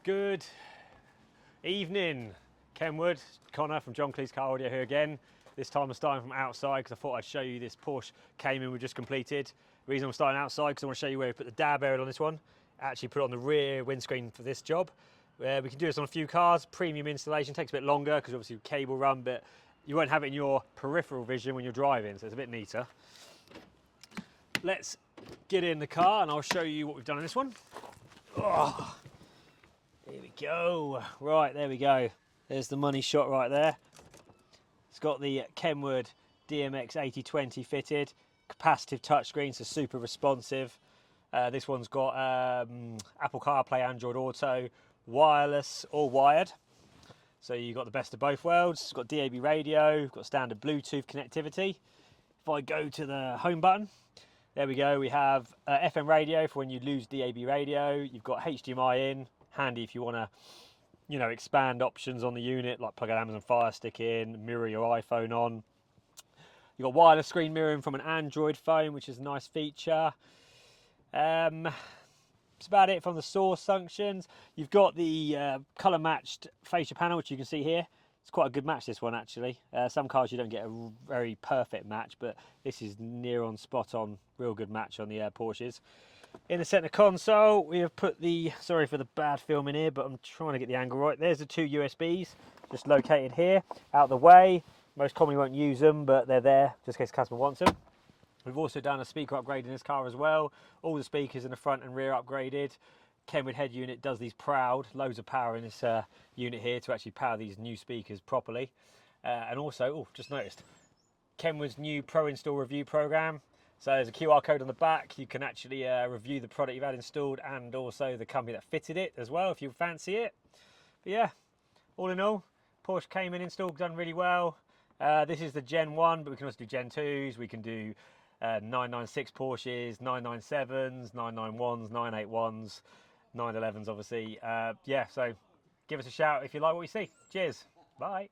Good evening, Kenwood. Connor from John Kleis Car Audio here again. This time I'm starting from outside because I thought I'd show you this Porsche Cayman we just completed. The reason I'm starting outside because I want to show you where we put the dab area on this one. Actually put it on the rear windscreen for this job. We can do this on a few cars. Premium installation takes a bit longer because obviously cable run, but you won't have it in your peripheral vision when you're driving, so it's a bit neater. Let's get in the car and I'll show you what we've done in this one. Oh. Here we go. Right, there we go. There's the money shot right there. It's got the KENWOOD DMX8020 fitted, capacitive touchscreen, so super responsive. This one's got Apple CarPlay, Android Auto, wireless or wired. So you've got the best of both worlds. It's got DAB radio, got standard Bluetooth connectivity. If I go to the home button, there we go. We have FM radio for when you lose DAB radio. You've got HDMI in. Handy if you want to, you know, expand options on the unit, like plug an Amazon Fire Stick in, mirror your iPhone on. You've got wireless screen mirroring from an Android phone, which is a nice feature. That's about it from the source functions. You've got the colour matched fascia panel, which you can see here. It's quite a good match, this one, actually. Some cars you don't get a very perfect match, but this is near on, spot on, real good match on the Porsches. In the centre console, we have put the, sorry for the bad filming here, but I'm trying to get the angle right. There's the two USBs, just located here, out the way. Most commonly won't use them, but they're there, just in case the customer wants them. We've also done a speaker upgrade in this car as well. All the speakers in the front and rear upgraded. Kenwood head unit does these proud, loads of power in this unit here to actually power these new speakers properly. And also, oh, just noticed, Kenwood's new Pro Install Review program. So there's a QR code on the back. You can actually review the product you've had installed and also the company that fitted it as well, if you fancy it. But yeah, all in all, Porsche Cayman install done really well. This is the Gen 1, but we can also do Gen 2s. We can do 996 Porsches, 997s, 991s, 981s, 911s obviously. Yeah, so give us a shout if you like what you see. Cheers. Bye.